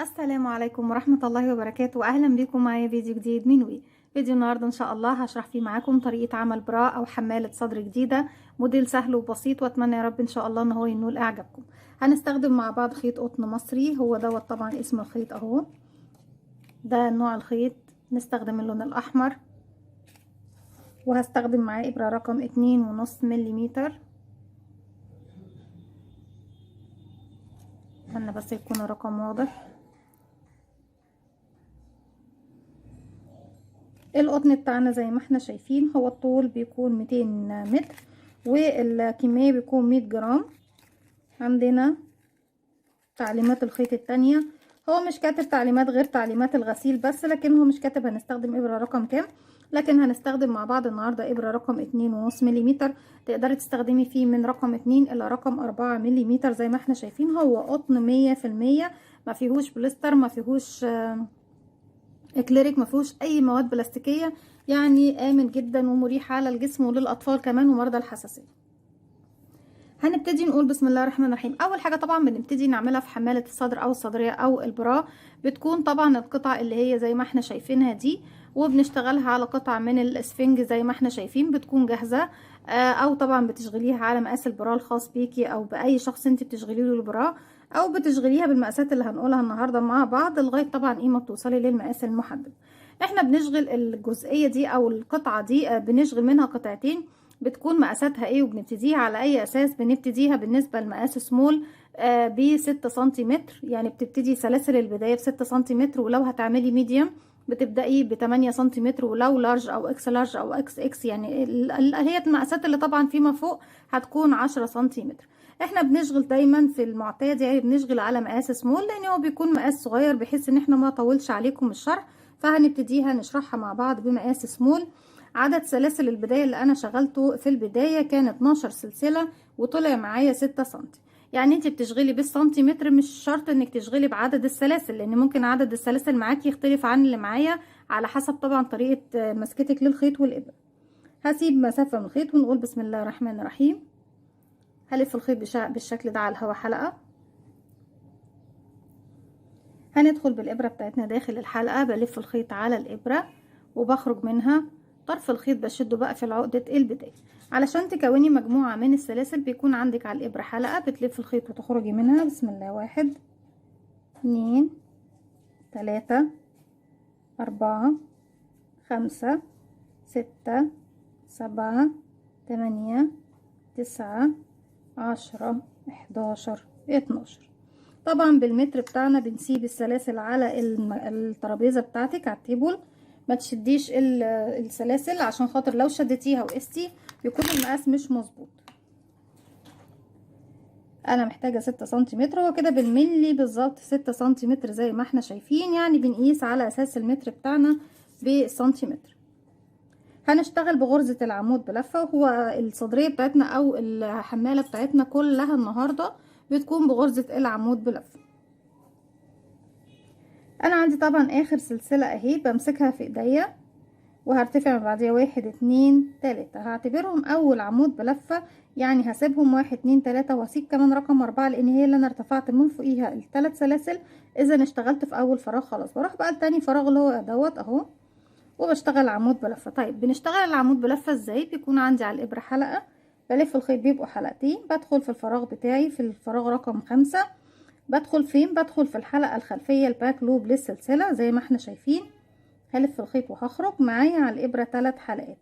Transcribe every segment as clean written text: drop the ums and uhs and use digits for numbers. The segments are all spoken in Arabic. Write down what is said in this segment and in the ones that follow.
السلام عليكم ورحمة الله وبركاته، واهلا بكم معايا فيديو جديد من وي. فيديو النهارده ان شاء الله هشرح فيه معاكم طريقة عمل برا او حمالة صدر جديدة. موديل سهل وبسيط، واتمنى يا رب ان شاء الله ان هو ينول اعجابكم. هنستخدم مع بعض خيط قطن مصري، هو دوت طبعا اسم الخيط اهو. ده نوع الخيط، نستخدم اللون الاحمر، وهستخدم معاه ابرة رقم 2.5 ملم. اتمنى بس يكون الرقم واضح. القطن بتاعنا زي ما احنا شايفين، هو الطول بيكون 200 متر والكمية بيكون 100 جرام. عندنا تعليمات الخيط التانية، هو مش كاتب تعليمات غير تعليمات الغسيل بس، لكن هو مش كاتب هنستخدم ابرة رقم كام، لكن هنستخدم مع بعض النهاردة ابرة رقم 2.5 ملم. تقدري تستخدمي فيه من رقم 2 الى رقم 4 ملم. زي ما احنا شايفين هو قطن 100%، ما فيهوش بوليستر، ما فيهوش اكليريك، ما فيهوش اي مواد بلاستيكيه، يعني امن جدا ومريح على الجسم وللاطفال كمان ومرضى الحساسيه. هنبتدي نقول بسم الله الرحمن الرحيم. اول حاجه طبعا بنبتدي نعملها في حماله الصدر او الصدريه او البرا، بتكون طبعا القطع اللي هي زي ما احنا شايفينها دي، وبنشتغلها على قطع من الاسفنج زي ما احنا شايفين بتكون جاهزه. او طبعا بتشغليها على مقاس البرا الخاص بيكي او باي شخص انت بتشغلي له البرا، او بتشغليها بالمقاسات اللي هنقولها النهارده مع بعض لغايه طبعا ما بتوصلي للمقاس المحدد. احنا بنشغل الجزئيه دي او القطعه دي، بنشغل منها قطعتين بتكون مقاساتها ايه، وبنبتديها على اي اساس. بنبتديها بالنسبه لمقاس سمول ب6 سنتيمتر، يعني بتبتدي سلاسل البدايه ب6 سنتيمتر، ولو هتعملي ميديوم بتبدأي ب8 سنتيمتر، ولو لارج او اكس لارج او اكس اكس يعني هي المقاسات اللي طبعا فيما فوق هتكون 10 سنتيمتر. احنا بنشغل دايما في المعتاد يعني بنشغل على مقاس سمول، لان هو بيكون مقاس صغير بحيث ان احنا ما نطولش عليكم الشرح، فهنبتديها نشرحها مع بعض بمقاس سمول. عدد سلاسل البداية اللي انا شغلته في البداية كان 12 سلسلة، وطلع معايا 6 سنتي. يعني انت بتشغلي بالسنتيمتر، مش شرط انك تشغلي بعدد السلاسل، لان ممكن عدد السلاسل معاكي يختلف عن اللي معايا على حسب طبعا طريقة مسكتك للخيط والإبرة. هسيب مسافة من الخيط ونقول بسم الله الرحمن الرحيم. هلف الخيط بالشكل ده على الهوا حلقة. هندخل بالإبرة بتاعتنا داخل الحلقة، بلف الخيط على الإبرة وبخرج منها. طرف الخيط بشده بقى في عقدة البداية. علشان تكوني مجموعة من السلاسل بيكون عندك على الإبرة حلقة بتلف الخيط وتخرجي منها. بسم الله، 1 2 3 4 5 6 7 8 9 10 11 12. طبعا بالمتر بتاعنا بنسيب السلاسل على الترابيزه بتاعتك على التيبل، ما تشديش السلاسل عشان خاطر لو شدتيها وقستي يكون المقاس مش مظبوط. انا محتاجه 6 سنتيمتر، هو كده بالملي بالظبط 6 سنتيمتر زي ما احنا شايفين، يعني بنقيس على اساس المتر بتاعنا بالسنتيمتر. هنشتغل بغرزة العمود بلفة، وهو الصدرية بتاعتنا او الحمالة بتاعتنا كلها النهاردة بتكون بغرزة العمود بلفة. انا عندي طبعا اخر سلسلة اهي بمسكها في ايديا، وهرتفع من بعديها 1 2 3، هعتبرهم اول عمود بلفة، يعني هسيبهم 1 2 3، وهسيب كمان رقم 4 لان هي اللي انا ارتفعت من فوقيها الثلاث سلاسل. اذا اشتغلت في اول فراغ خلاص بروح بقى لتاني فراغ اللي هو دوت اهو، وبشتغل عمود بلفة. طيب بنشتغل العمود بلفة ازاي؟ بيكون عندي على الابرة حلقة، بلف الخيط بيبقوا حلقتين، بدخل في الفراغ بتاعي في الفراغ رقم 5. بدخل فين؟ بدخل في الحلقة الخلفية الباك لوب للسلسلة زي ما احنا شايفين. هلف الخيط وهخرج معايا على الابرة 3 حلقات،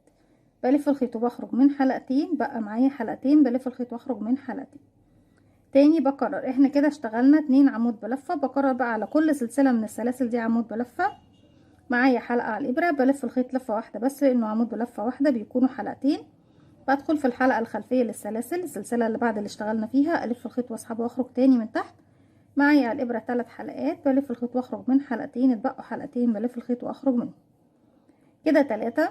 بلف الخيط وبخرج من حلقتين، بقى معايا حلقتين، بلف الخيط واخرج من حلقتين. تاني بكرر، احنا كده اشتغلنا 2 عمود بلفة، بكرر بقى على كل سلسلة من السلاسل دي عمود بلفة. معايا حلقة على الإبرة، بلف الخيط لفة واحدة بس لأنه عمود بلفة واحدة بيكونوا حلقتين. بدخل في الحلقة الخلفية للسلاسل، السلسلة اللي بعد اللي اشتغلنا فيها، ألف الخيط واسحبه واخرج تاني من تحت. معايا على الإبرة 3 حلقات، بلف الخيط واخرج من حلقتين، اتبقوا حلقتين بلف الخيط واخرج منهم. كده 3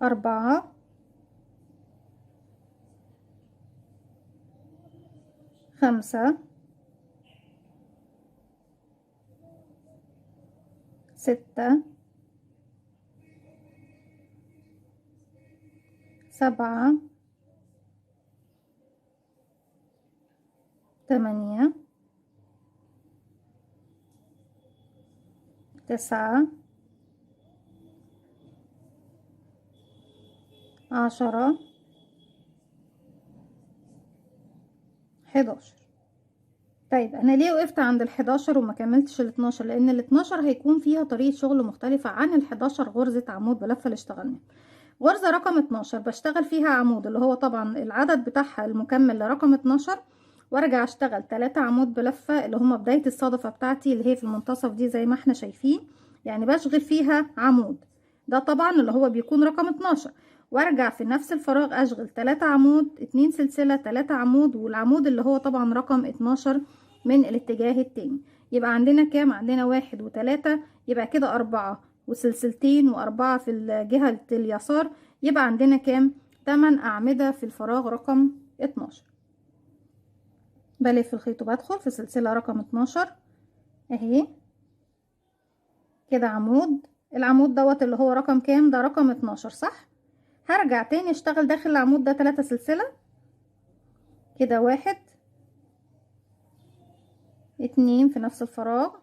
4 5 6 7 8 9 10 11. طيب انا ليه وقفت عند ال11 وما كملتش ال12؟ لان ال12 هيكون فيها طريقة شغل مختلفة عن ال11 غرزة عمود بلفة اللي اشتغلنا. غرزة رقم 12 بشتغل فيها عمود اللي هو طبعا العدد بتاعها المكمل لرقم 12، وارجع اشتغل 3 عمود بلفة اللي هما بداية الصدفة بتاعتي اللي هي في المنتصف دي زي ما احنا شايفين، يعني بشغل فيها عمود، ده طبعا اللي هو بيكون رقم 12، وارجع في نفس الفراغ اشغل 3 عمود 2 سلسلة 3 عمود، والعمود اللي هو طبعا رقم 12 من الاتجاه التاني. يبقى عندنا كام؟ عندنا 1 و3، يبقى كده 4 وسلسلتين و4 في الجهة اليسار، يبقى عندنا كام؟ 8 أعمدة في الفراغ رقم 12. بلف الخيط وبدخل في سلسلة رقم 12 اهي كده عمود، العمود دوت اللي هو رقم كام؟ ده رقم 12 صح؟ هرجع تاني اشتغل داخل العمود ده 3 سلسلة كده، 1 2 في نفس الفراغ،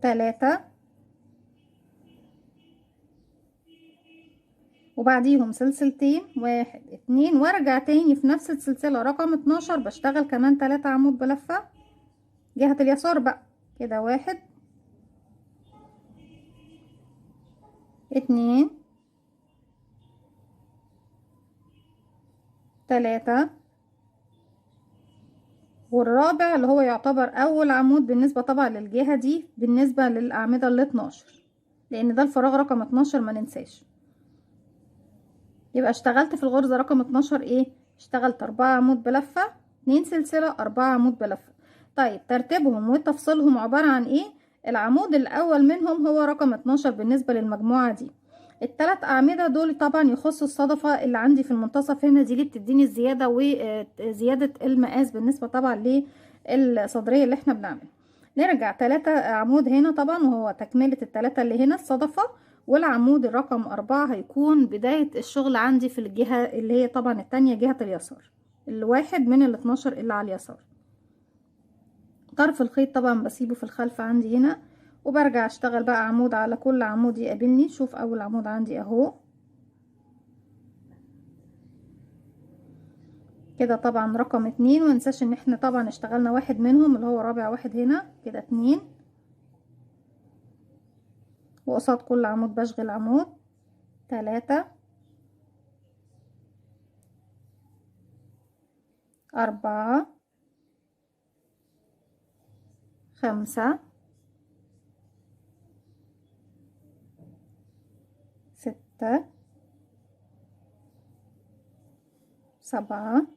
3 وبعديهم سلسلتين 1 2، وارجع تاني في نفس السلسلة رقم 12 بشتغل كمان 3 عمود بلفة جهة اليسار بقى كده، 1 2 3 والرابع اللي هو يعتبر اول عمود بالنسبة طبعا للجهة دي بالنسبة للأعمدة ال 12، لان ده الفراغ رقم 12 ما ننساش. يبقى اشتغلت في الغرزة رقم 12 ايه؟ اشتغلت 4 عمود بلفة 2 سلسلة 4 عمود بلفة. طيب ترتيبهم وتفصيلهم عبارة عن ايه؟ العمود الاول منهم هو رقم 12 بالنسبة للمجموعة دي. الثلاث اعمدة دول طبعا يخصوا الصدفة اللي عندي في المنتصف هنا دي اللي بتديني الزيادة وزيادة المقاس بالنسبة طبعا للصدرية اللي احنا بنعملها. نرجع 3 عمود هنا طبعا وهو تكملة ال3 اللي هنا الصدفة، والعمود الرقم 4 هيكون بداية الشغل عندي في الجهة اللي هي طبعا التانية جهة اليسار، الواحد من ال12 اللي على اليسار. طرف الخيط طبعا بسيبه في الخلف عندي هنا، وبرجع اشتغل بقى عمود على كل عمود يقابلني. شوف اول عمود عندي اهو كده طبعا رقم 2، ومنساش ان احنا طبعا اشتغلنا واحد منهم اللي هو رابع واحد هنا كده 2، وقصاد كل عمود بشغل عمود 3 4 5 6 7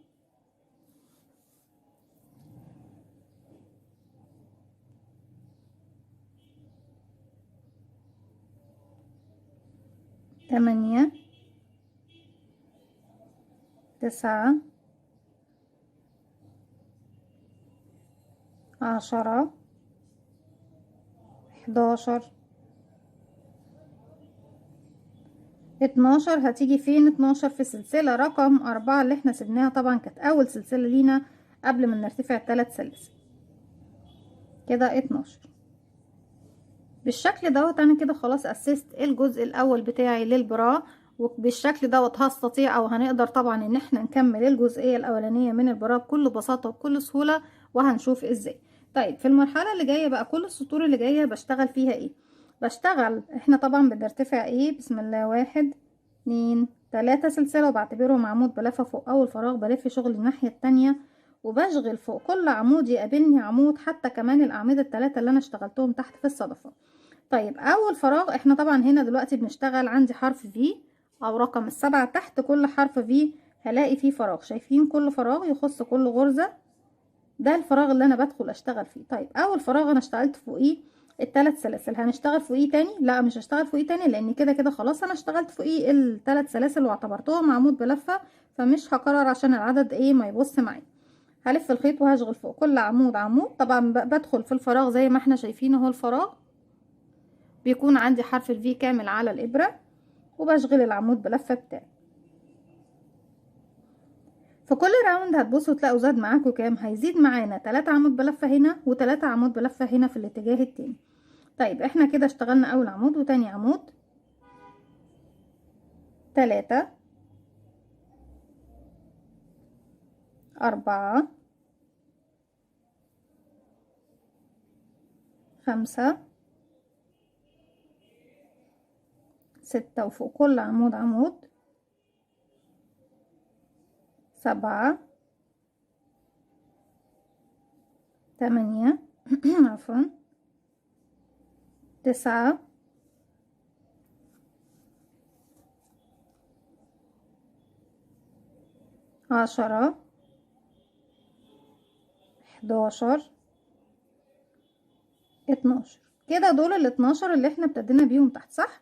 8 9 10 11 12. هتيجي فين 12؟ في السلسلة رقم 4 اللي احنا سبناها، طبعا كانت اول سلسلة لينا قبل ما نرتفع 3 سلاسل كده 12. بالشكل دوت انا كده خلاص اسست الجزء الاول بتاعي للبرا، وبالشكل دوت هستطيع او هنقدر طبعا ان احنا نكمل الجزئية الاولانية من البرا بكل بساطة وبكل سهولة، وهنشوف ازاي. طيب في المرحلة اللي جاية بقى كل السطور اللي جاية بشتغل فيها ايه؟ بشتغل احنا طبعا بنرتفع ايه؟ بسم الله 1 2 3 سلسلة، وبعتبرهم عمود بلفة فوق اول فراغ، بلف شغل الناحية التانية وبشغل فوق كل عمود يقابلني عمود، حتى كمان الاعمدة الثلاثة اللي انا اشتغلتهم تحت في الصدفة. طيب اول فراغ احنا طبعا هنا دلوقتي بنشتغل عندي حرف في او رقم 7، تحت كل حرف في هلاقي فيه فراغ، شايفين كل فراغ يخص كل غرزة، ده الفراغ اللي انا بدخل اشتغل فيه. طيب اول فراغ انا اشتغلت فوقيه الثلاث سلاسل، هنشتغل فوقيه تاني؟ لا مش هشتغل فوقيه تاني، لان كده كده خلاص انا اشتغلت فوقيه الثلاث سلاسل واعتبرتهم عمود بلفة، فمش هكرر عشان العدد ايه ما يبص معايا. هلف الخيط وهشغل فوق كل عمود عمود، طبعا بدخل في الفراغ زي ما احنا شايفين اهو، الفراغ بيكون عندي حرف الفي كامل على الابرة، وبشغل العمود بلفة بتاعي. في كل راوند هتبصوا تلاقوا زاد معاكم كام؟ هيزيد معانا 3 عمود بلفة هنا و3 عمود بلفة هنا في الاتجاه التاني. طيب احنا كده اشتغلنا اول عمود وتاني عمود، 3 4 5 6 وفوق كل عمود عمود، 7 8 عفوا 9 10 11 12. كده دول ال 12 اللي احنا ابتدينا بيهم تحت، صح؟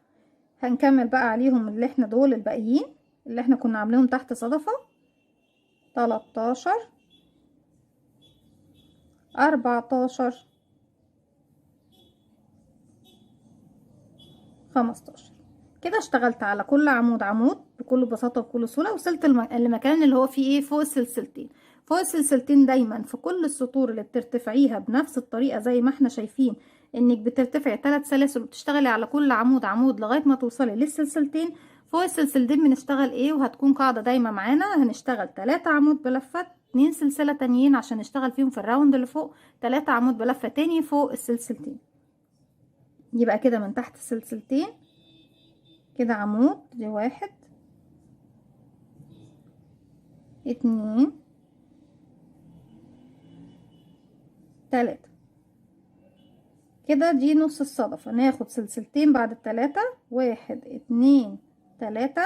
هنكمل بقى عليهم اللي احنا دول الباقيين اللي احنا كنا عاملينهم تحت صدفة، 13 14 15. كده اشتغلت على كل عمود عمود بكل بساطة وبكل سهولة. وصلت المكان اللي هو فيه ايه؟ فوق السلسلتين. فوق السلسلتين دايما في كل السطور اللي بترتفعيها بنفس الطريقة زي ما احنا شايفين انك بترتفعي 3 سلاسل وبتشتغلي على كل عمود عمود لغاية ما توصلي للسلسلتين. فوق السلسلتين بنشتغل ايه؟ وهتكون قاعدة دايما معانا، هنشتغل 3 عمود بلفات 2 سلسلة تانيين عشان نشتغل فيهم في الراوند اللي فوق 3 عمود بلفة تاني فوق السلسلتين. يبقى كده من تحت السلسلتين كده عمود، دي 1 2 3. كده دي نص الصدفة. ناخد سلسلتين بعد التلاتة، 1 2 3.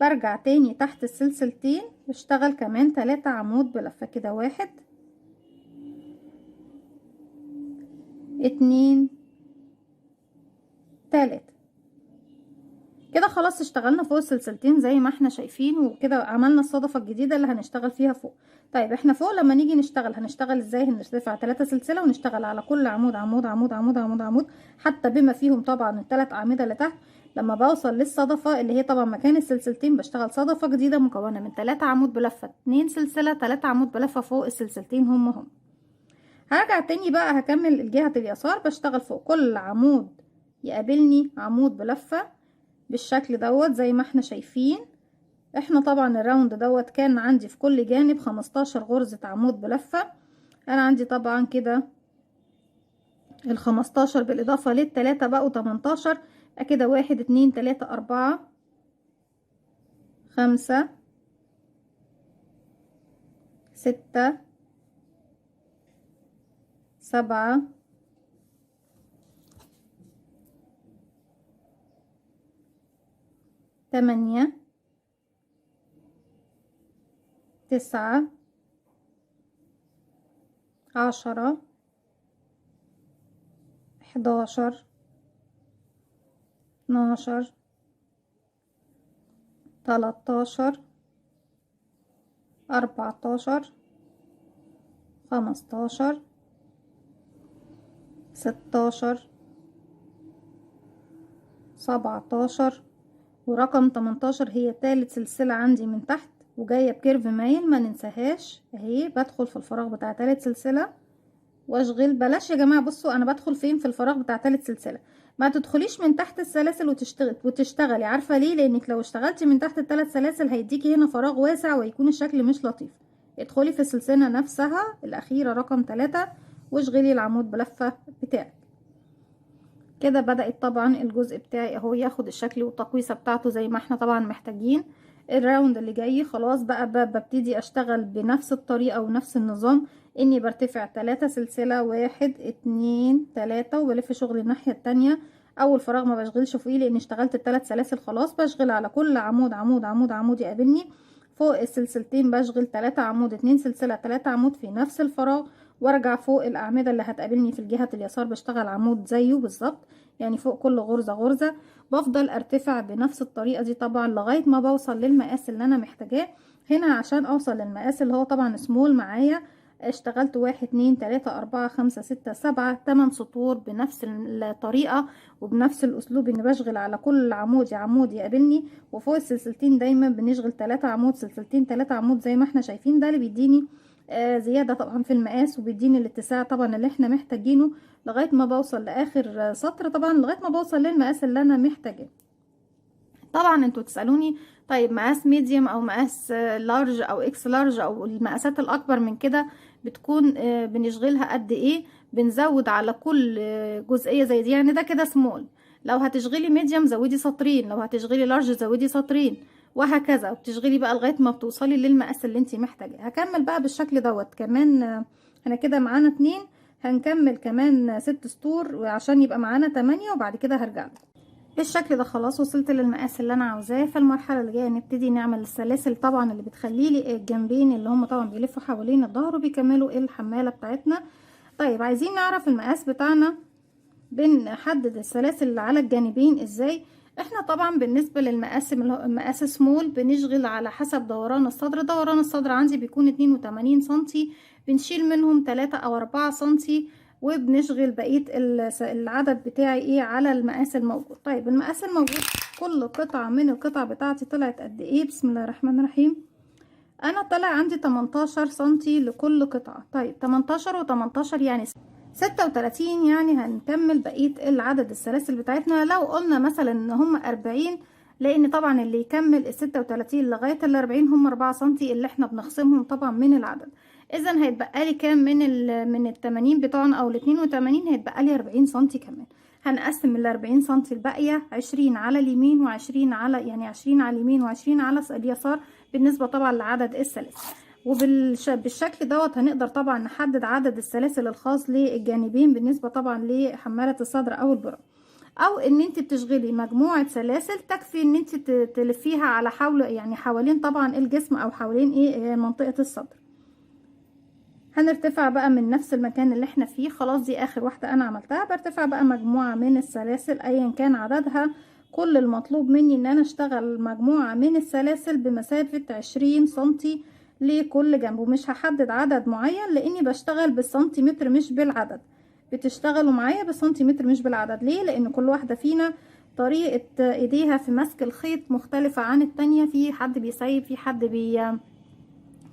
برجع تاني تحت السلسلتين بشتغل كمان 3 عمود بلفة. كده 1 2 3. كده خلاص اشتغلنا فوق السلسلتين زي ما احنا شايفين، وكده عملنا الصدفة الجديدة اللي هنشتغل فيها فوق. طيب احنا فوق لما نيجي نشتغل هنشتغل ازاي؟ هنرتفع 3 سلسلة ونشتغل على كل عمود عمود عمود عمود عمود عمود، حتى بما فيهم طبعا ال3 أعمدة اللي تحت. لما بوصل للصدفة اللي هي طبعا مكان السلسلتين بشتغل صدفة جديدة مكونة من 3 عمود بلفة 2 سلسلة 3 عمود بلفة فوق السلسلتين هم. هرجع تاني بقى هكمل الجهة اليسار، بشتغل فوق كل عمود يقابلني عمود بلفة بالشكل دوت زي ما احنا شايفين. احنا طبعا الراوند دوت كان عندي في كل جانب 15 غرزة عمود بلفة. انا عندي طبعا كده ال15 بالاضافة لل3 بقوا 18. كده 1 2 3 4 5 6 7 8 9 10 11 12 13 14 15 16 17. ورقم 18 هي تالت سلسلة عندي من تحت وجاية بكيرف مايل، ما ننساهاش اهي. بدخل في الفراغ بتاع تالت سلسلة واشغل. بلاش يا جماعة، بصوا انا بدخل فين؟ في الفراغ بتاع تالت سلسلة. ما تدخليش من تحت السلاسل وتشتغلي. عارفة ليه؟ لانك لو اشتغلتي من تحت الثلاث سلاسل هيديكي هنا فراغ واسع ويكون الشكل مش لطيف. ادخلي في السلسلة نفسها الاخيرة رقم 3 واشغلي العمود بلفة بتاعك. كده بدأت طبعا الجزء بتاعي اهو ياخد الشكل والتقويسة بتاعته زي ما احنا طبعا محتاجين. الراوند اللي جاي خلاص بقى ببتدي اشتغل بنفس الطريقة ونفس النظام، اني برتفع 3 سلسلة 1 2 3 وبلف شغل الناحية التانية. اول فراغ ما بشغلش فوقيه لان اشتغلت ال3 سلاسل خلاص. بشغل على كل عمود عمود عمود عمود يقابلني. فوق السلسلتين بشغل 3 عمود 2 سلسلة 3 عمود في نفس الفراغ، وارجع فوق الاعمدة اللي هتقابلني في الجهة اليسار بشتغل عمود زيه بالظبط، يعني فوق كل غرزة غرزة. بفضل ارتفع بنفس الطريقة دي طبعا لغاية ما بوصل للمقاس اللي انا محتاجاه. هنا عشان اوصل للمقاس اللي هو طبعا سمول معايا اشتغلت 1 2 3 4 5 6 7 8 سطور بنفس الطريقة وبنفس الاسلوب، اني بشغل على كل عمود عمود يقابلني، وفوق السلسلتين دايما بنشغل 3 عمود سلسلتين 3 عمود زي ما احنا شايفين. ده اللي بيديني زيادة طبعا في المقاس، وبيديني الاتساع طبعا اللي احنا محتاجينه لغاية ما بوصل لاخر سطر، طبعا لغاية ما بوصل للمقاس اللي انا محتاجاه. طبعا انتوا تسألوني طيب مقاس ميديوم او مقاس لارج او اكس لارج او المقاسات الاكبر من كده بتكون بنشغلها قد ايه؟ بنزود على كل جزئية زي دي، يعني ده كده سمول، لو هتشغلي ميديوم زودي سطرين، لو هتشغلي لارج زودي سطرين، وهكذا، وبتشغلي بقى لغاية ما بتوصلي للمقاس اللي انت محتاجاه. هكمل بقى بالشكل دوت كمان. احنا كده معانا 2، هنكمل كمان 6 سطور عشان يبقى معانا 8، وبعد كده هرجع لكم. بالشكل ده خلاص وصلت للمقاس اللي انا عاوزاه. في المرحله اللي جايه نبتدي نعمل السلاسل طبعا اللي بتخلي لي الجنبين اللي هم طبعا بيلفوا حوالين الظهر وبيكملوا الحماله بتاعتنا. طيب عايزين نعرف المقاس بتاعنا، بنحدد السلاسل اللي على الجانبين ازاي؟ احنا طبعا بالنسبه للمقاس المقاس سمول بنشغل على حسب دوران الصدر. دوران الصدر عندي بيكون 82 سنتي، بنشيل منهم 3 او 4 سنتي، وبنشغل بقيه العدد بتاعي ايه على المقاس الموجود. طيب المقاس الموجود كل قطعه من القطع بتاعتي طلعت قد ايه؟ بسم الله الرحمن الرحيم. انا طلع عندي 18 سنتي لكل قطعه. طيب 18 و18 يعني 36، يعني هنكمل بقية العدد السلاسل بتاعتنا. لو قلنا مثلا ان هم 40، لان طبعا اللي يكمل ال36 لغاية ال40 هم 4 سنتي اللي احنا بنخصمهم طبعا من العدد. اذا هيتبقى لي كام من ال80 بتوعنا او ال82؟ هيتبقى لي 40 سنتي كمان. هنقسم ال40 سنتي الباقية 20 على اليمين و20 على، يعني 20 على اليمين و20 على اليسار، بالنسبة طبعا لعدد السلاسل. وبالشكل دوت هنقدر طبعا نحدد عدد السلاسل الخاص للجانبين بالنسبة طبعا لحمالة الصدر او البرا، او ان انت بتشغلي مجموعة سلاسل تكفي ان انت تلفيها على حول، يعني حوالين طبعا الجسم او حوالين ايه منطقة الصدر. هنرتفع بقى من نفس المكان اللي احنا فيه. خلاص دي اخر واحدة انا عملتها. برتفع بقى مجموعة من السلاسل ايا كان عددها. كل المطلوب مني ان انا اشتغل مجموعة من السلاسل بمسافة 20 سنتي لكل جنب، ومش هحدد عدد معين لاني بشتغل بالسنتيمتر مش بالعدد. بتشتغلوا معايا بالسنتيمتر مش بالعدد. ليه؟ لان كل واحدة فينا طريقة ايديها في مسك الخيط مختلفة عن التانية. في حد بيسيب، في حد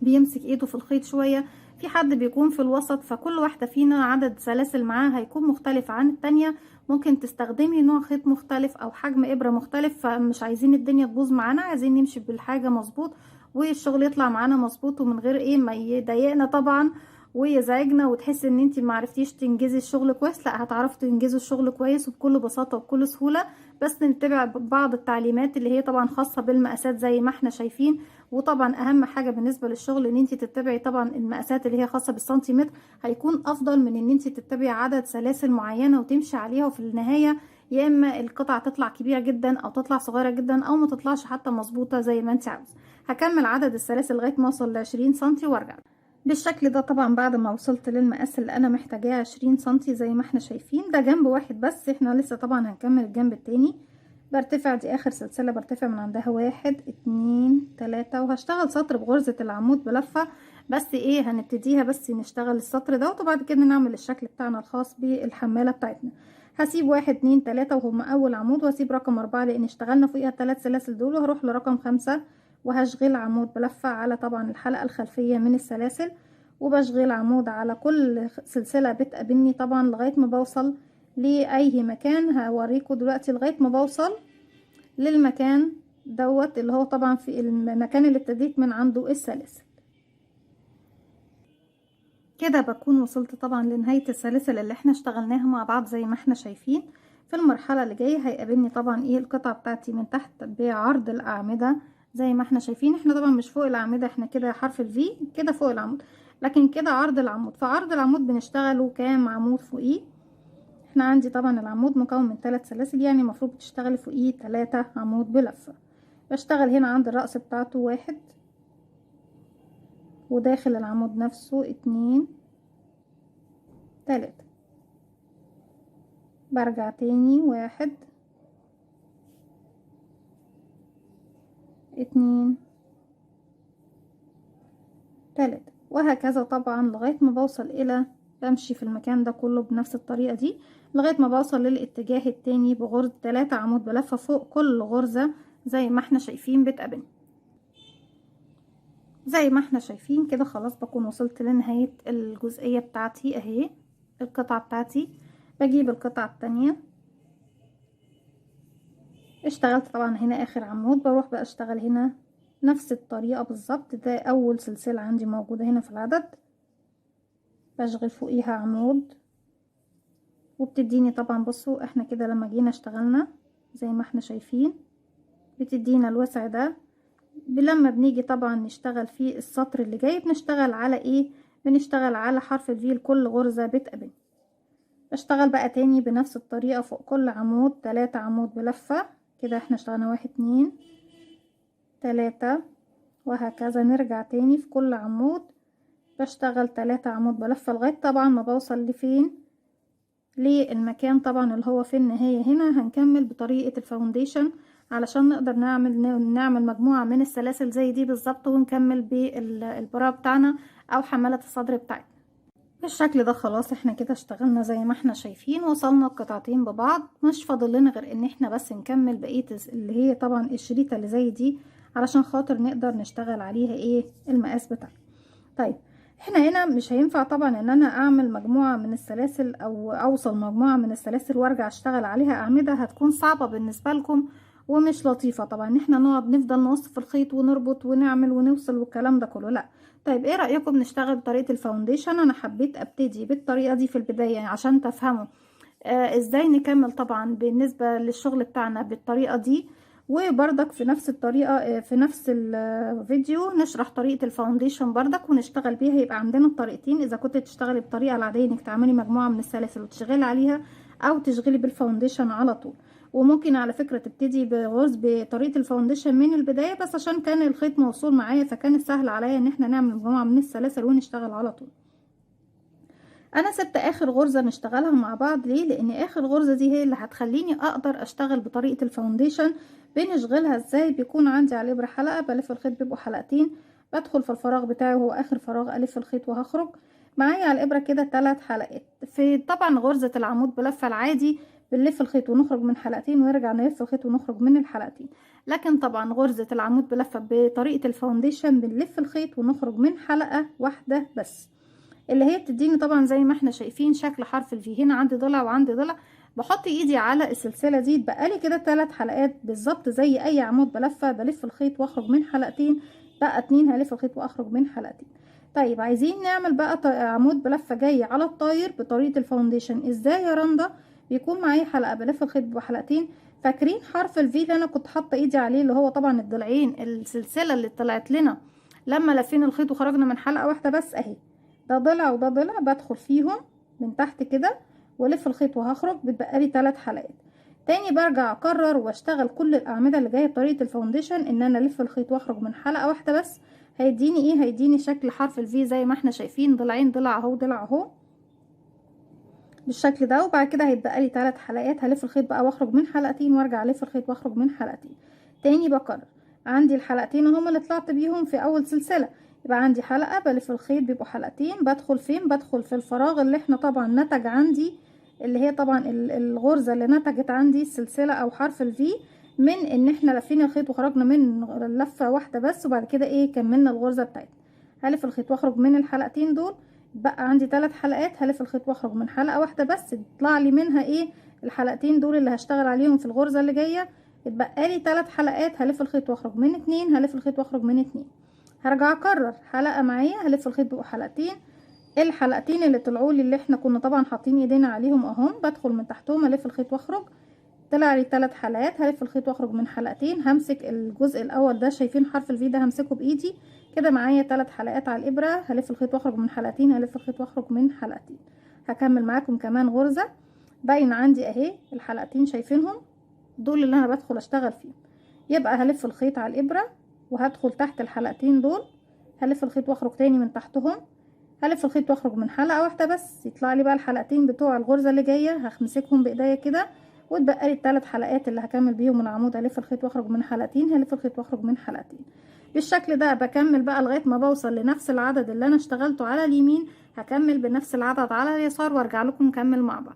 بيمسك ايده في الخيط شوية، في حد بيكون في الوسط. فكل واحدة فينا عدد سلاسل معاها هيكون مختلف عن التانية. ممكن تستخدمي نوع خيط مختلف او حجم ابرة مختلف، فمش عايزين الدنيا تبوظ معانا، عايزين نمشي بالحاجة مظبوط والشغل يطلع معانا مظبوط ومن غير ايه ما يضايقنا طبعا ويزعجنا وتحسي ان انتي معرفتيش تنجزي الشغل كويس. لا، هتعرفي تنجزي الشغل كويس وبكل بساطة وبكل سهولة، بس نتبع بعض التعليمات اللي هي طبعا خاصة بالمقاسات زي ما احنا شايفين. وطبعا اهم حاجة بالنسبة للشغل ان انتي تتبعي طبعا المقاسات اللي هي خاصة بالسنتيمتر، هيكون افضل من ان انتي تتبعي عدد سلاسل معينة وتمشي عليها وفي النهاية يا اما القطعة تطلع كبيرة جدا او تطلع صغيرة جدا او ما تطلعش حتى مظبوطة زي ما انت عاوز. هكمل عدد السلاسل لغاية ما اوصل ل20 سنتي وارجع بالشكل ده. طبعا بعد ما وصلت للمقاس اللي انا محتاجاه 20 سنتي زي ما احنا شايفين، ده جنب واحد بس، احنا لسه طبعا هنكمل الجنب التاني. برتفع، دي اخر سلسلة برتفع من عندها 1 2 3، وهشتغل سطر بغرزة العمود بلفة. بس ايه، هنبتديها بس نشتغل السطر دوت وبعد كده نعمل الشكل بتاعنا الخاص بالحمالة بتاعتنا. هسيب 1 2 3 وهما اول عمود، وهسيب رقم 4 لان اشتغلنا فوقيها الثلاث سلاسل دول، وهروح لرقم 5 وهشغل عمود بلفة على طبعا الحلقة الخلفية من السلاسل، وبشغل عمود على كل سلسلة بتقابلني طبعا لغاية ما بوصل لأي مكان. هوريكم دلوقتي لغاية ما بوصل للمكان دوت اللي هو طبعا في المكان اللي ابتديت من عنده السلاسل. كده بكون وصلت طبعا لنهاية السلاسل اللي احنا اشتغلناها مع بعض زي ما احنا شايفين. في المرحلة اللي جاية هيقابلني طبعا ايه القطعة بتاعتي من تحت بعرض الأعمدة زي ما احنا شايفين. احنا طبعا مش فوق الأعمدة، احنا كده حرف الفي كده فوق العمود، لكن كده عرض العمود. فعرض العمود بنشتغله كام عمود فوقيه؟ احنا عندي طبعا العمود مكون من 3 سلاسل، يعني المفروض تشتغلي فوقيه 3 عمود بلفة. بشتغل هنا عند الرأس بتاعته 1، وداخل العمود نفسه 2 3، برجع تاني 1 2 3، وهكذا طبعا لغاية ما بوصل الى، بمشي في المكان ده كله بنفس الطريقة دي لغاية ما بوصل للاتجاه التاني بغرزة 3 عمود بلفة فوق كل غرزة زي ما احنا شايفين بتقابلني. زي ما احنا شايفين كده خلاص بكون وصلت لنهاية الجزئية بتاعتي اهي، القطعة بتاعتي. بجيب القطعة التانية، اشتغلت طبعا هنا اخر عمود، بروح بقى اشتغل هنا نفس الطريقة بالظبط. ده اول سلسلة عندي موجودة هنا في العدد، بشغل فوقيها عمود وبتديني طبعا، بصوا احنا كده لما جينا اشتغلنا زي ما احنا شايفين بتدينا الوسع ده. لما بنيجي طبعا نشتغل في السطر اللي جاي بنشتغل على ايه؟ بنشتغل على حرف الفي لكل غرزة بتقابل. بشتغل بقى تاني بنفس الطريقة فوق كل عمود 3 عمود بلفة كده. احنا اشتغلنا 1 2 3 وهكذا. نرجع تاني في كل عمود بشتغل 3 عمود بلفة لغاية طبعا ما بوصل لفين؟ للمكان طبعا اللي هو في النهاية. هنا هنكمل بطريقة الفاونديشن علشان نقدر نعمل مجموعة من السلاسل زي دي بالظبط، ونكمل بالبرا بتاعنا او حمالة الصدر بتاعتنا بالشكل ده. خلاص احنا كده اشتغلنا زي ما احنا شايفين، وصلنا القطعتين ببعض. مش فاضل لنا غير ان احنا بس نكمل بقية اللي هي طبعا الشريطة اللي زي دي علشان خاطر نقدر نشتغل عليها ايه؟ المقاس بتاعنا. طيب احنا هنا مش هينفع طبعا ان انا اعمل مجموعة من السلاسل او اوصل مجموعة من السلاسل وارجع اشتغل عليها اعمدة، هتكون صعبة بالنسبة لكم ومش لطيفة طبعا ان احنا نقعد نفضل نوصف الخيط ونربط ونعمل ونوصل والكلام ده كله، لا. طيب ايه رأيكم نشتغل بطريقة الفاونديشن؟ انا حبيت ابتدي بالطريقة دي في البداية عشان تفهموا ازاي نكمل طبعا بالنسبة للشغل بتاعنا بالطريقة دي. وبرضك في نفس الطريقة في نفس الفيديو نشرح طريقة الفاونديشن برضك ونشتغل بيها. يبقى عندنا الطريقتين، اذا كنت تشتغلي بالطريقة العادية انك تعملي مجموعة من السلاسل وتشغلي عليها، او تشغلي بالفاونديشن على طول. وممكن على فكرة تبتدي بغرز بطريقة الفاونديشن من البداية، بس عشان كان الخيط موصول معايا فكان سهل عليا ان احنا نعمل مجموعة من السلاسل ونشتغل على طول. انا سبت اخر غرزة نشتغلها مع بعض ليه؟ لان اخر غرزة دي هي اللي هتخليني اقدر اشتغل بطريقة الفاونديشن. بنشغلها ازاي؟ بيكون عندي على الابرة حلقة، بلف الخيط بيبقوا حلقتين، بدخل في الفراغ بتاعي وهو اخر فراغ الف الخيط وهخرج معايا على الابرة كده 3 حلقات. في طبعا غرزة العمود بلفة العادي بنلف الخيط ونخرج من حلقتين ونرجع نلف الخيط ونخرج من الحلقتين، لكن طبعا غرزة العمود بلفة بطريقة الفاونديشن بنلف الخيط ونخرج من حلقة واحدة بس، اللي هي بتديني طبعا زي ما احنا شايفين شكل حرف الفي. هنا عندي ضلع وعندي ضلع، بحط ايدي على السلسله دي اتبقى لي كده 3 حلقات بالظبط زي اي عمود بلفه. بلف الخيط واخرج من حلقتين، بقى 2 هلف الخيط واخرج من حلقتين. طيب عايزين نعمل بقى عمود بلفه جاي على الطاير بطريقه الفاونديشن. ازاي يا رندا؟ بيكون معايا حلقه بلف الخيط بحلقتين. فاكرين حرف الفي اللي انا كنت حاطه ايدي عليه اللي هو طبعا الضلعين، السلسله اللي طلعت لنا لما لفينا الخيط وخرجنا من حلقه واحده بس اهي؟ ده ضلع وده ضلع، بدخل فيهم من تحت كده والف الخيط وهخرج، بتبقى لي 3 حلقات. تاني برجع اكرر واشتغل كل الاعمده اللي جايه بطريقه الفاونديشن ان انا الف الخيط واخرج من حلقه واحده بس. هيديني ايه؟ هيديني شكل حرف الفي زي ما احنا شايفين، ضلعين، ضلع اهو ضلع اهو بالشكل ده. وبعد كده هيتبقى لي 3 حلقات، هلف الخيط بقى واخرج من حلقتين وارجع الف الخيط واخرج من حلقتين. تاني بكرر، عندي الحلقتين هما اللي طلعت بيهم في اول سلسله، يبقى عندي حلقه بلف الخيط بيبقوا حلقتين. بدخل فين؟ بدخل في الفراغ اللي احنا طبعا نتج عندي، اللي هي طبعا الغرزه اللي نتجت عندي السلسله او حرف الفي من ان احنا لفينا الخيط وخرجنا من لفه واحده بس، وبعد كده ايه؟ كملنا الغرزه بتاعتنا. هلف الخيط واخرج من الحلقتين دول، بقى عندي 3 حلقات، هلف الخيط واخرج من حلقه واحده بس، يطلع لي منها ايه؟ الحلقتين دول اللي هشتغل عليهم في الغرزه اللي جايه. اتبقى لي 3 حلقات، هلف الخيط واخرج من 2، هلف الخيط واخرج من 2. هرجع اكرر حلقه معايا، هلف الخيط بقوا حلقتين. الحلقتين اللي طلعوا لي اللي احنا كنا طبعا حاطين ايدينا عليهم اهم، بدخل من تحتهم الف الخيط واخرج، طلع لي 3 حلقات، هلف الخيط واخرج من حلقتين. همسك الجزء الاول ده، شايفين حرف الفي ده؟ همسكه بايدي كده، معايا 3 حلقات على الابره، هلف الخيط واخرج من حلقتين، هلف الخيط واخرج من حلقتين. هكمل معاكم كمان غرزه باين عندي اهي، الحلقتين شايفينهم دول اللي انا بدخل اشتغل فيهم. يبقى هلف الخيط على الابره وهدخل تحت الحلقتين دول، هلف الخيط واخرج تاني من تحتهم، هلف الخيط واخرج من حلقه واحده بس، يطلع لي بقى الحلقتين بتوع الغرزه اللي جايه. همسكهم بايديا كده واتبقى لي ال3 حلقات اللي هكمل بيهم العمود. هلف الخيط واخرج من حلقتين، هلف الخيط واخرج من حلقتين. بالشكل ده بكمل بقى لغاية ما بوصل لنفس العدد اللي انا اشتغلته على اليمين، هكمل بنفس العدد على اليسار وارجع لكم نكمل مع بعض.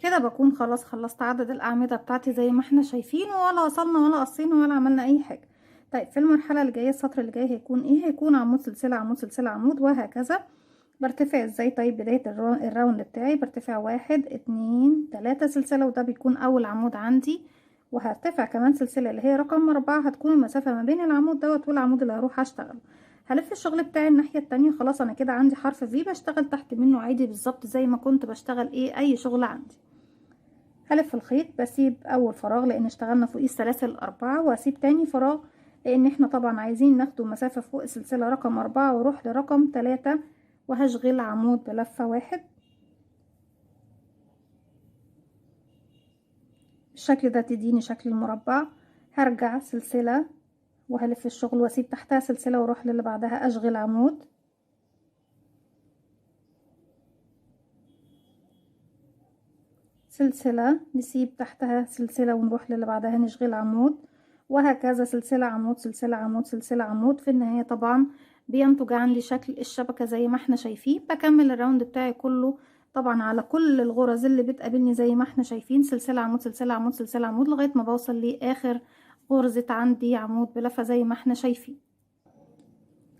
كده بكون خلاص خلصت عدد الاعمدة بتاعتي زي ما احنا شايفين، ولا وصلنا ولا قصينا ولا عملنا اي حاجة. طيب في المرحلة اللي جاية السطر اللي جاي هيكون ايه؟ هيكون عمود سلسلة عمود سلسلة عمود وهكذا. برتفع ازاي؟ طيب بداية الراوند بتاعي برتفع 1 2 3 سلسلة، وده بيكون اول عمود عندي، وهرتفع كمان سلسلة اللي هي رقم 4، هتكون المسافة ما بين العمود دوت والعمود اللي هروح اشتغله. هلف الشغل بتاعي الناحية التانية. خلاص انا كده عندي حرف في، بشتغل تحت منه عادي بالظبط زي ما كنت بشتغل اي شغل عندي. هلف الخيط، بسيب اول فراغ لان اشتغلنا فوقيه السلاسل 4، واسيب تاني فراغ لان احنا طبعا عايزين ناخده مسافة فوق السلسلة رقم 4 واروح لرقم 3، وهشغل عمود بلفة 1 بالشكل ده تديني شكل المربع. هرجع سلسلة وهلف الشغل واسيب تحتها سلسلة واروح للي بعدها اشغل عمود، سلسلة نسيب تحتها سلسلة ونروح للي بعدها نشغل عمود، وهكذا سلسلة عمود سلسلة عمود سلسلة عمود. في النهاية طبعا بينتج عندي شكل الشبكة زي ما احنا شايفين. بكمل الراوند بتاعي كله طبعا على كل الغرز اللي بتقابلني زي ما احنا شايفين، سلسلة عمود سلسلة عمود سلسلة عمود لغاية ما بوصل لاخر غرزة عندي عمود بلفة زي ما احنا شايفين.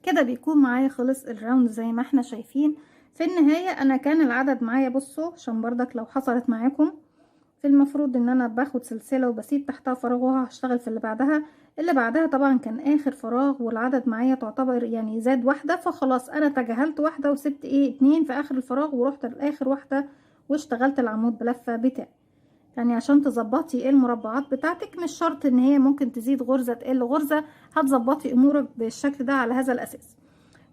كده بيكون معايا خلص الراوند زي ما احنا شايفين. في النهاية انا كان العدد معايا، بصوا عشان بردك لو حصلت معاكم، في المفروض ان انا باخد سلسلة وبسيب تحتها فراغ وهشتغل في اللي بعدها طبعا كان اخر فراغ، والعدد معايا تعتبر يعني زاد واحدة، فخلاص انا تجاهلت واحدة وسبت اتنين في اخر الفراغ ورحت لاخر واحدة واشتغلت العمود بلفة بتاعي. يعني عشان تظبطي المربعات بتاعتك مش شرط ان هي ممكن تزيد غرزة تقل غرزة، هتظبطي امورك بالشكل ده على هذا الاساس.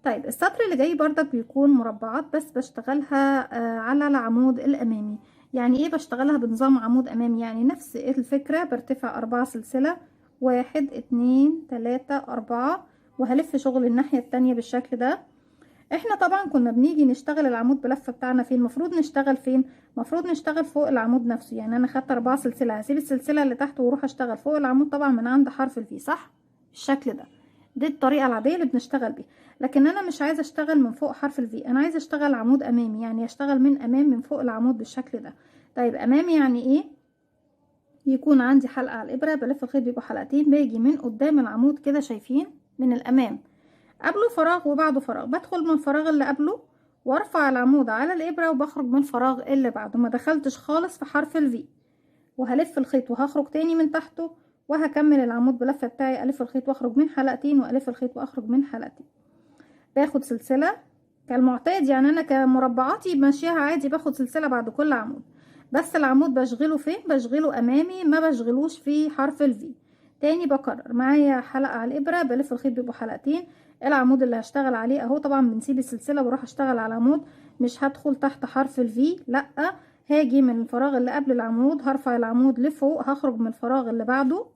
طيب السطر اللي جاي بردك بيكون مربعات بس بشتغلها على العمود الامامي. يعني ايه بشتغلها بنظام عمود امامي؟ يعني نفس الفكرة، برتفع 4 سلسلة 1 2 3 4، وهلف شغل الناحية التانية بالشكل ده. احنا طبعا كنا بنيجي نشتغل العمود بلفة بتاعنا فين؟ المفروض نشتغل فين؟ المفروض نشتغل فوق العمود نفسه. يعني انا خدت 4 سلسلة، هسيب السلسلة اللي تحت واروح اشتغل فوق العمود طبعا من عند حرف الفي، صح؟ بالشكل ده. دي الطريقة العادية اللي بنشتغل بيها. لكن انا مش عايزة اشتغل من فوق حرف الفي، انا عايزة اشتغل عمود امامي، يعني اشتغل من امام من فوق العمود بالشكل ده. طيب امامي يعني ايه؟ يكون عندي حلقة على الابرة، بلف الخيط بيبقوا حلقتين، باجي من قدام العمود كده شايفين من الامام قبله فراغ وبعده فراغ، بدخل من الفراغ اللي قبله وارفع العمود على الابرة وبخرج من الفراغ اللي بعده، ما دخلتش خالص في حرف الفي. وهلف الخيط وهخرج تاني من تحته وهكمل العمود بلفة بتاعي، الف الخيط واخرج من حلقتين والف الخيط واخرج من حلقتين. باخد سلسلة كالمعتاد، يعني انا كمربعاتي ماشيها عادي، باخد سلسلة بعد كل عمود، بس العمود بشغله فين؟ بشغله امامي، ما بشغلوش في حرف الفي. تاني بكرر معايا حلقة على الابرة، بلف الخيط بيبقوا حلقتين، العمود اللي هشتغل عليه اهو، طبعا بنسيب السلسلة واروح اشتغل على العمود، مش هدخل تحت حرف الفي، لا، هاجي من الفراغ اللي قبل العمود، هرفع العمود لفوق، هخرج من الفراغ اللي بعده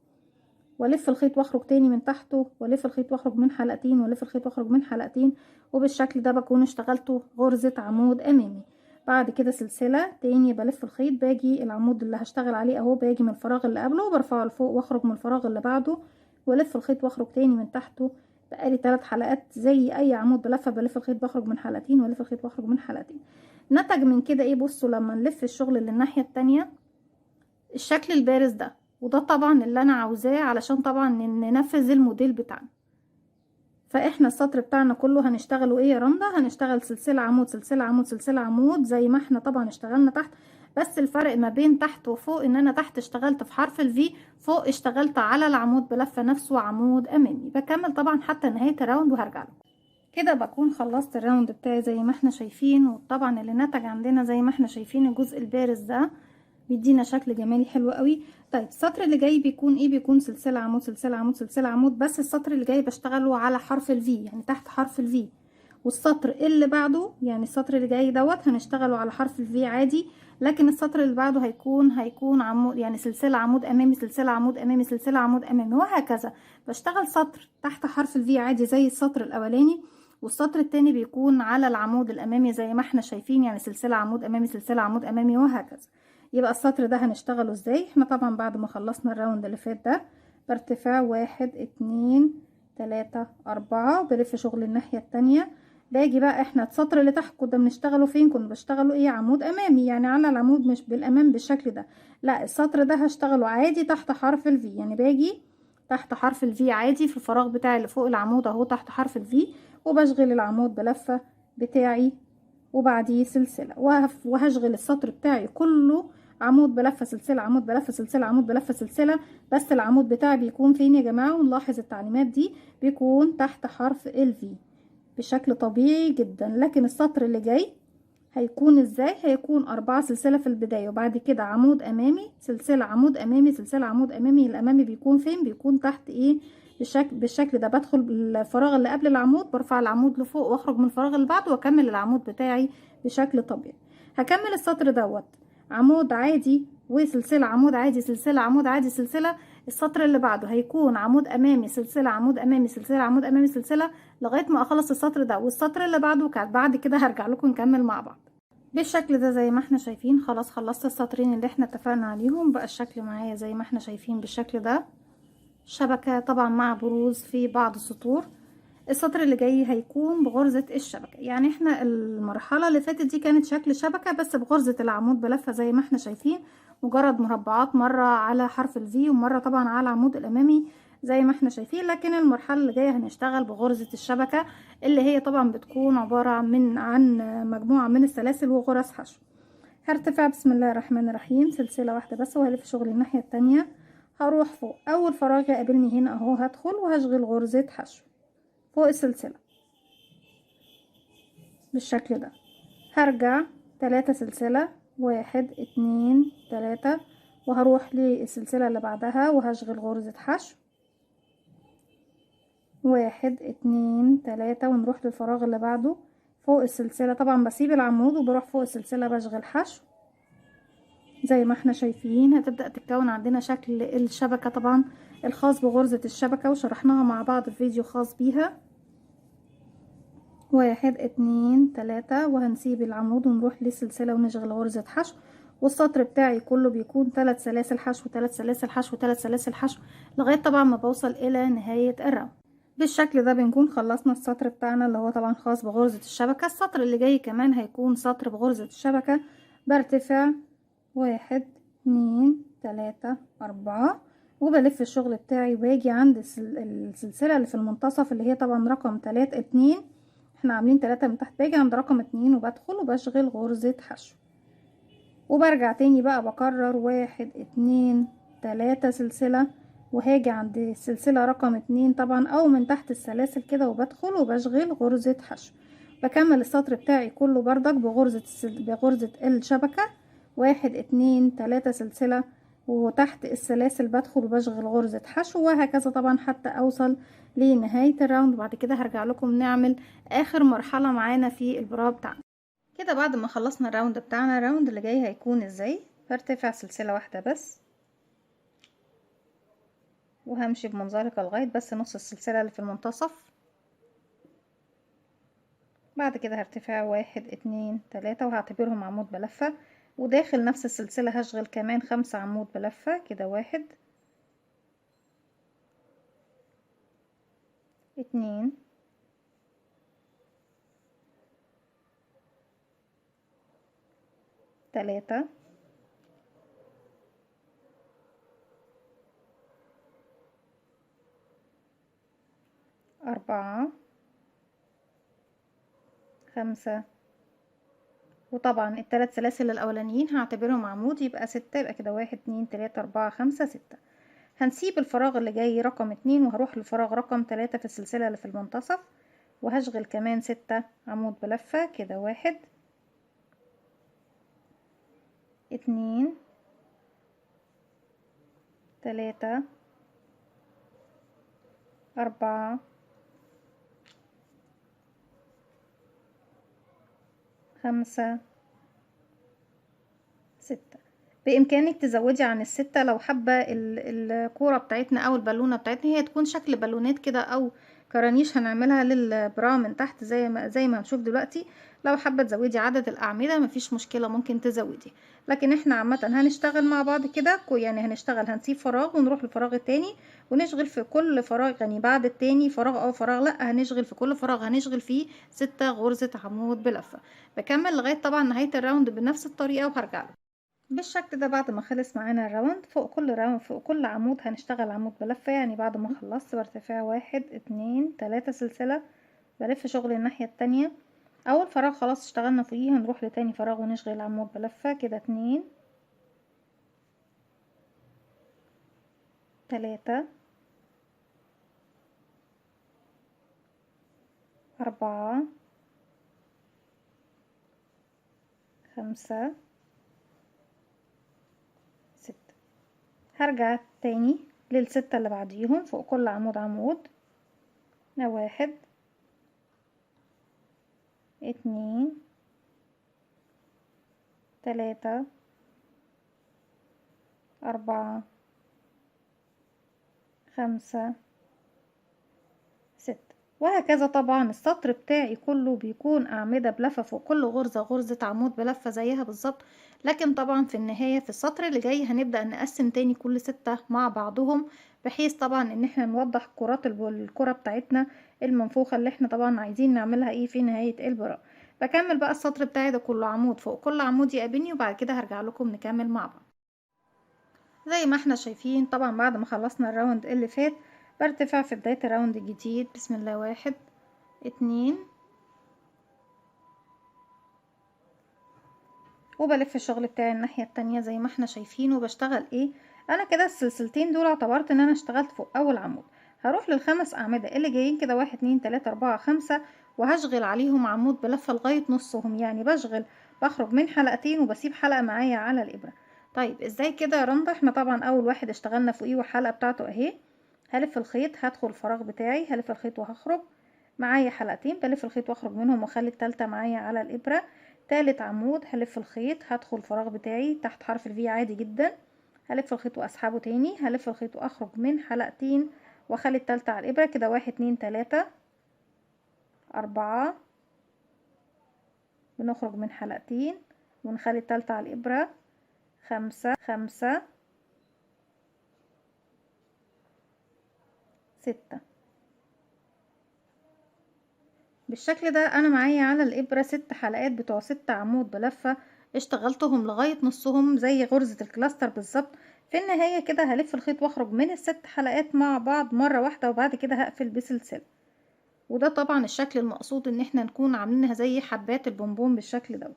والف الخيط واخرج تاني من تحته، والف الخيط واخرج من حلقتين، والف الخيط واخرج من حلقتين، وبالشكل ده بكون اشتغلته غرزة عمود امامي. بعد كده سلسلة تاني، بلف الخيط، باجي العمود اللي هشتغل عليه اهو، باجي من الفراغ اللي قبله وبرفعه لفوق واخرج من الفراغ اللي بعده والف الخيط واخرج تاني من تحته. بقالي 3 حلقات زي اي عمود بلفه، بلف الخيط بخرج من حلقتين والف الخيط واخرج من حلقتين. نتج من كده ايه؟ بصوا لما نلف الشغل اللي الناحية التانية الشكل البارز ده، وده طبعا اللي انا عاوزاه علشان طبعا ننفذ الموديل بتاعنا. فاحنا السطر بتاعنا كله هنشتغله ايه يا رندا؟ هنشتغل سلسلة عمود سلسلة عمود سلسلة عمود زي ما احنا طبعا اشتغلنا تحت، بس الفرق ما بين تحت وفوق ان انا تحت اشتغلت في حرف الفي، فوق اشتغلت على العمود بلفة نفسه عمود امامي. بكمل طبعا حتى نهاية الراوند وهرجع لكم. كده بكون خلصت الراوند بتاعي زي ما احنا شايفين، وطبعا اللي نتج عندنا زي ما احنا شايفين الجزء البارز ده بيدينا شكل جمالي حلو قوي. طيب السطر اللي جاي بيكون ايه؟ بيكون سلسله عمود سلسله عمود سلسله عمود، بس السطر اللي جاي بشتغله على حرف الفي، يعني تحت حرف الفي. والسطر اللي بعده يعني السطر اللي جاي دوت هنشتغله على حرف الفي عادي، لكن السطر اللي بعده هيكون عمود، يعني سلسله عمود امامي سلسله عمود امامي سلسله عمود امامي، وهكذا. بشتغل سطر تحت حرف الفي عادي زي السطر الاولاني، والسطر التاني بيكون على العمود الامامي زي ما احنا شايفين، يعني سلسله عمود امامي سلسله عمود امامي وهكذا. يبقى السطر ده هنشتغله ازاي؟ احنا طبعا بعد ما خلصنا الراوند اللي فات ده بارتفاع 1 2 3 4 وبلف شغل الناحية التانية. باجي بقى احنا السطر اللي تحت كنا بنشتغله فين؟ كنا بشتغله ايه؟ عمود امامي، يعني على العمود مش بالامام بالشكل ده، لا السطر ده هشتغله عادي تحت حرف الفي، يعني باجي تحت حرف الفي عادي في الفراغ بتاعي اللي فوق العمود اهو تحت حرف الفي، وبشغل العمود بلفة بتاعي وبعديه سلسلة، وهشغل السطر بتاعي كله عمود بلفة سلسلة عمود بلفة سلسلة عمود بلفة سلسلة. بس العمود بتاعي بيكون فين يا جماعة؟ ونلاحظ التعليمات دي، بيكون تحت حرف الفي بشكل طبيعي جدا. لكن السطر اللي جاي هيكون ازاي؟ هيكون 4 سلسلة في البداية، وبعد كده عمود امامي سلسلة عمود امامي سلسلة عمود امامي. الامامي بيكون فين؟ بيكون تحت ايه؟ بالشكل ده. بدخل الفراغ اللي قبل العمود، برفع العمود لفوق واخرج من الفراغ اللي بعده واكمل العمود بتاعي بشكل طبيعي. هكمل السطر دوت عمود عادي وسلسلة عمود عادي سلسلة عمود عادي سلسلة. السطر اللي بعده هيكون عمود امامي سلسلة عمود امامي سلسلة عمود امامي سلسلة لغاية ما اخلص السطر ده، والسطر اللي بعده بعد كده هرجع لكم نكمل مع بعض بالشكل ده زي ما احنا شايفين. خلاص خلصت السطرين اللي احنا اتفقنا عليهم، بقى الشكل معايا زي ما احنا شايفين بالشكل ده، شبكة طبعا مع بروز في بعض السطور. السطر اللي جاي هيكون بغرزة الشبكة، يعني احنا المرحلة اللي فاتت دي كانت شكل شبكة بس بغرزة العمود بلفة زي ما احنا شايفين، مجرد مربعات مرة على حرف الفي ومرة طبعا على العمود الامامي زي ما احنا شايفين. لكن المرحلة اللي جاية هنشتغل بغرزة الشبكة اللي هي طبعا بتكون عبارة عن مجموعة من السلاسل وغرز حشو. هرتفع بسم الله الرحمن الرحيم سلسلة واحدة بس وهلف شغل الناحية التانية. هروح فوق اول فراغ يقابلني هنا اهو، هدخل وهشغل غرزة حشو فوق السلسلة بالشكل ده. هرجع 3 سلسلة 1 2 3 وهروح للسلسلة اللي بعدها وهشغل غرزة حشو 1 2 3 ونروح للفراغ اللي بعده فوق السلسلة. طبعا بسيب العمود وبروح فوق السلسلة بشغل حشو زي ما احنا شايفين. هتبدأ تتكون عندنا شكل الشبكة طبعا الخاص بغرزة الشبكة وشرحناها مع بعض في فيديو خاص بيها. 1 2 3 وهنسيب العمود ونروح للسلسلة ونشغل غرزة حشو، والسطر بتاعي كله بيكون 3 سلاسل حشو 3 سلاسل حشو 3 سلاسل حشو لغاية طبعا ما بوصل الى نهاية الراوند. بالشكل ده بنكون خلصنا السطر بتاعنا اللي هو طبعا خاص بغرزة الشبكة. السطر اللي جاي كمان هيكون سطر بغرزة الشبكة. برتفع 1 2 3 4 وبلف الشغل بتاعي وباجي عند السلسلة اللي في المنتصف اللي هي طبعا رقم 3 2، احنا عاملين 3 من تحت، باجي عند رقم 2 وبدخل وبشغل غرزة حشو وبرجع تاني بقى بكرر 1 2 3 سلسلة وهاجي عند السلسلة رقم 2 طبعا او من تحت السلاسل كده وبدخل وبشغل غرزة حشو. بكمل السطر بتاعي كله بردك بغرزة الشبكة 1 2 3 سلسلة وتحت السلاسل بدخل وبشغل غرزة حشو وهكذا طبعا حتى اوصل لنهاية الراوند. وبعد كده هرجع لكم نعمل اخر مرحلة معانا في البرا بتاعنا. كده بعد ما خلصنا الراوند بتاعنا، الراوند اللي جاي هيكون ازاي؟ برتفع سلسلة واحدة بس وهمشي بمنزلقة لغاية بس نص السلسلة اللي في المنتصف. بعد كده هرتفع 1 2 3 وهعتبرهم عمود بلفة، وداخل نفس السلسلة هشغل كمان 5 عمود بلفة كده 1 2 3 4 5 وطبعا الثلاث سلاسل الاولانيين هعتبرهم عمود يبقى 6، يبقى كده 1 2 3 4 5 6. هنسيب الفراغ اللي جاي رقم 2 وهروح للفراغ رقم 3 في السلسلة اللي في المنتصف وهشغل كمان 6 عمود بلفة كده 1 2 3 4 5 6. بإمكانك تزودي عن الستة لو حابة الكورة بتاعتنا أو البالونة بتاعتنا هي تكون شكل بالونات كده أو كرانيش هنعملها للبرا من تحت زي ما هنشوف دلوقتي. لو حابة تزودي عدد الأعمدة مفيش مشكلة، ممكن تزودي. لكن احنا عامة هنشتغل مع بعض كده، يعني هنسيب فراغ ونروح للفراغ التاني ونشغل في كل فراغ، يعني بعد التاني فراغ او فراغ لا، هنشغل في كل فراغ هنشغل فيه 6 غرزة عمود بلفة. بكمل لغاية طبعا نهاية الراوند بنفس الطريقة وهرجع له بالشكل ده. بعد ما خلص معانا الراوند، فوق كل راوند فوق كل عمود هنشتغل عمود بلفة. يعني بعد ما خلصت برتفع 1 2 3 سلسلة، بلف شغل الناحية التانية. اول فراغ خلاص اشتغلنا فوقيه، هنروح لتاني فراغ ونشغل عمود بلفة كده 2 3 4 5 6. هرجع تاني للستة اللي بعديهم، فوق كل عمود عمود. 1 2 3 4 5 6. وهكذا. طبعا السطر بتاعي كله بيكون أعمدة بلفة، فوق كل غرزة غرزة عمود بلفة زيها بالظبط. لكن طبعا في النهاية في السطر اللي جاي هنبدأ نقسم تاني كل 6 مع بعضهم، بحيث طبعا ان احنا نوضح كرات الكرة بتاعتنا المنفوخة اللي احنا طبعا عايزين نعملها ايه في نهاية البراءة. بكمل بقى السطر بتاعي ده كله عمود فوق كل عمود يقابلني، وبعد كده هرجع لكم نكمل مع بعض. زي ما احنا شايفين طبعا بعد ما خلصنا الراوند اللي فات، برتفع في بداية الراوند الجديد. بسم الله. 1 2 وبلف الشغل بتاعي الناحية التانية زي ما احنا شايفين. وبشتغل ايه انا كده السلسلتين دول اعتبرت ان انا اشتغلت فوق اول عمود. هروح للخمس اعمدة اللي جايين كده 1 2 3 4 5، وهشغل عليهم عمود بلفة لغاية نصهم. يعني بخرج من حلقتين وبسيب حلقة معايا على الابرة. طيب ازاي كده يا رندا؟ احنا طبعا اول واحد اشتغلنا فوقيه والحلقة بتاعته اهي. هلف الخيط، هدخل الفراغ بتاعي، هلف الخيط وهخرج معايا حلقتين، بلف الخيط واخرج منهم واخلي التالتة معايا على الابرة. تالت عمود هلف الخيط، هدخل الفراغ بتاعي تحت حرف الفي عادي جدا، هلف الخيط واسحبه تاني، هلف الخيط واخرج من حلقتين واخلي التالتة على الابرة كده. 1 2 3 4، بنخرج من حلقتين ونخلي التالتة على الابرة. 5 6. بالشكل ده انا معايا على الابرة 6 حلقات بتوع 6 عمود بلفة، اشتغلتهم لغاية نصهم زي غرزة الكلاستر بالظبط. في النهاية كده هلف الخيط واخرج من الست حلقات مع بعض مرة واحدة، وبعد كده هقفل بسلسلة. وده طبعا الشكل المقصود ان احنا نكون عاملينها زي حبات البونبون بالشكل ده.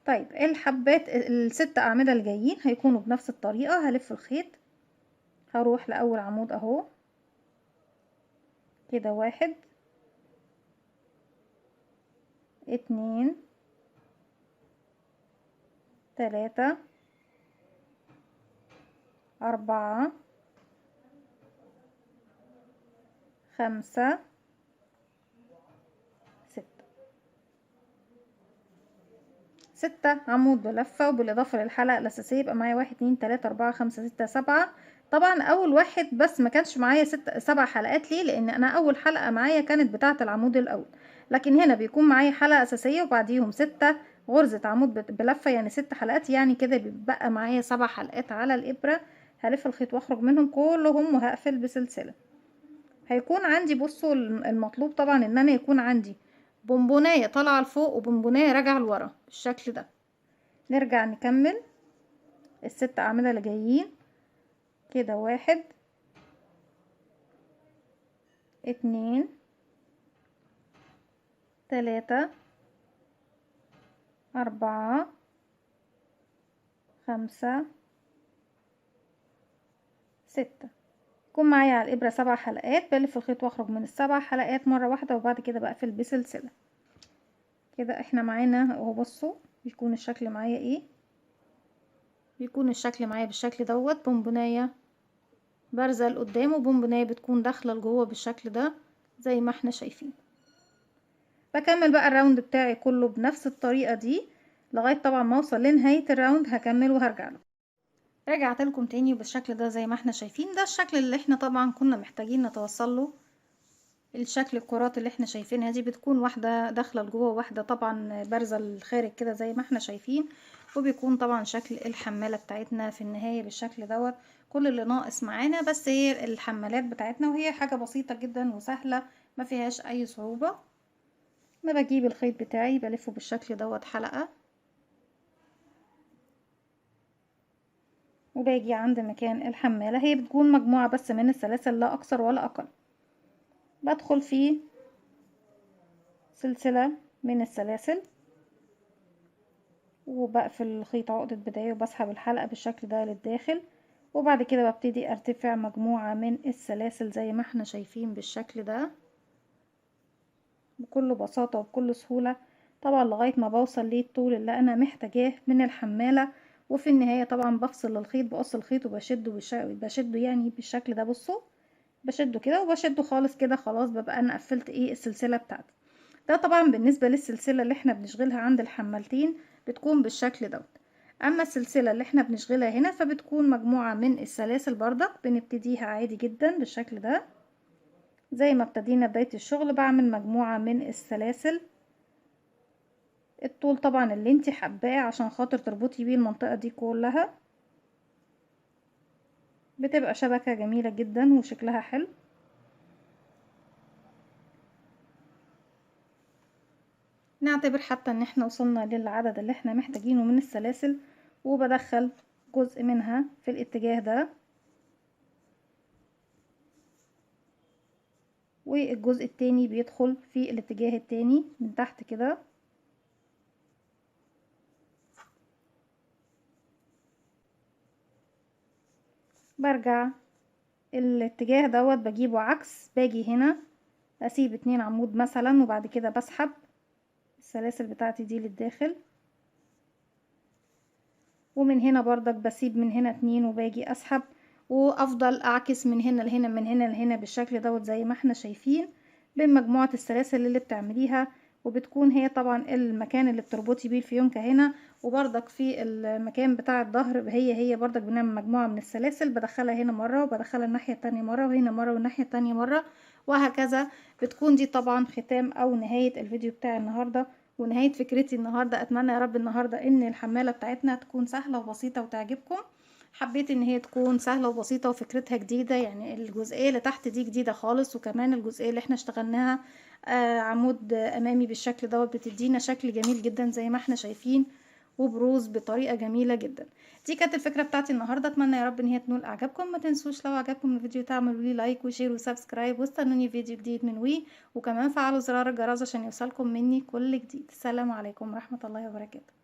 طيب الحبات الست اعمدة الجايين هيكونوا بنفس الطريقة. هلف الخيط، هروح لاول عمود اهو كده. 1 2 3 4 5 6. 6 عمود بلفة، وبالإضافة للحلقة الأساسية يبقى معايا 1 2 3 4 5 6 7. طبعا أول واحد بس ما كانش معايا 7 حلقات. ليه؟ لأن أنا أول حلقة معايا كانت بتاعة العمود الأول، لكن هنا بيكون معايا حلقة أساسية وبعديهم 6 غرزة عمود بلفة، يعني 6 حلقات. يعني كده بيبقى معايا 7 حلقات على الإبرة. هلف الخيط واخرج منهم كلهم وهقفل بسلسلة. هيكون عندي، بصوا المطلوب طبعا ان انا يكون عندي بونبونايه طالعه لفوق وبونبونايه راجعه لورا بالشكل ده. نرجع نكمل الست اعمده اللي جايين كده. 1 2 3 4 5 6. يكون معايا على الابره 7 حلقات، بلف الخيط واخرج من السبع حلقات مره واحده، وبعد كده بقفل بسلسله. كده احنا معانا اهو. بصوا بيكون الشكل معايا ايه. بيكون الشكل معايا بالشكل دوت، بونبونايه بارزه لقدام وبونبونايه بتكون داخله لجوه بالشكل ده زي ما احنا شايفين. بكمل بقى الراوند بتاعي كله بنفس الطريقه دي لغايه طبعا ما اوصل لنهايه الراوند. هكمل وهرجع له. رجعت لكم تاني بالشكل ده زي ما احنا شايفين. ده الشكل اللي احنا طبعا كنا محتاجين نتوصل له الشكل الكرات اللي احنا شايفينها دي بتكون واحدة داخلة لجوه وواحدة طبعا بارزة للخارج كده زي ما احنا شايفين. وبيكون طبعا شكل الحمالة بتاعتنا في النهاية بالشكل دوت. كل اللي ناقص معانا بس هي الحمالات بتاعتنا، وهي حاجة بسيطة جدا وسهلة ما فيهاش اي صعوبة. ما بجيب الخيط بتاعي بلفه بالشكل دوت حلقة، وباجي عند مكان الحمالة. هي بتكون مجموعة بس من السلاسل لا اكثر ولا اقل. بدخل في سلسلة من السلاسل وبقفل الخيط عقدة بداية وبسحب الحلقة بالشكل ده للداخل، وبعد كده ببتدي ارتفع مجموعة من السلاسل زي ما احنا شايفين بالشكل ده بكل بساطة وبكل سهولة، طبعا لغاية ما بوصل للطول اللي انا محتاجاه من الحمالة. وفي النهاية طبعا بفصل الخيط، بقص الخيط وبشده بشده يعني بالشكل ده. بصوا بشده كده وبشده خالص كده، خلاص ببقى انا قفلت ايه السلسلة بتاعتي. ده طبعا بالنسبة للسلسلة اللي احنا بنشغلها عند الحمالتين بتكون بالشكل دوت. اما السلسلة اللي احنا بنشغلها هنا فبتكون مجموعة من السلاسل بردك بنبتديها عادي جدا بالشكل ده. زي ما ابتدينا بداية الشغل بعمل مجموعة من السلاسل الطول طبعا اللي انتي حباه عشان خاطر تربطي بيه المنطقة دي كلها. بتبقى شبكة جميلة جدا وشكلها حلو. نعتبر حتى ان احنا وصلنا للعدد اللي احنا محتاجينه من السلاسل، وبدخل جزء منها في الاتجاه ده والجزء التاني بيدخل في الاتجاه التاني من تحت كده. برجع الاتجاه دوت بجيبه عكس، باجي هنا اسيب 2 عمود مثلا وبعد كده بسحب السلاسل بتاعتي دي للداخل، ومن هنا بردك بسيب من هنا 2 وباجي اسحب، وافضل اعكس من هنا لهنا من هنا لهنا بالشكل دوت زي ما احنا شايفين بين مجموعة السلاسل اللي بتعمليها. وبتكون هي طبعا المكان اللي بتربطي بيه الفيونكة هنا، وبردك في المكان بتاع الظهر هي بردك بنعمل مجموعة من السلاسل بدخلها هنا مرة وبدخلها الناحية التانية مرة وهنا مرة والناحية التانية مرة وهكذا. بتكون دي طبعا ختام او نهاية الفيديو بتاعي النهاردة ونهاية فكرتي النهاردة. اتمنى يا رب النهاردة ان الحمالة بتاعتنا تكون سهلة وبسيطة وتعجبكم. حبيت ان هي تكون سهلة وبسيطة وفكرتها جديدة، يعني الجزئية اللي تحت دي جديدة خالص، وكمان الجزئية اللي احنا اشتغلناها عمود امامي بالشكل دوت بتدينا شكل جميل جدا زي ما احنا شايفين وبروز بطريقة جميلة جدا. دي كانت الفكرة بتاعتي النهاردة، اتمنى يا رب ان هي تنول اعجابكم. ما تنسوش لو عجبكم الفيديو تعملوا لي لايك وشير وسبسكرايب واستنوني فيديو جديد من وكمان فعلوا زرار الجرس عشان يوصلكم مني كل جديد. السلام عليكم ورحمة الله وبركاته.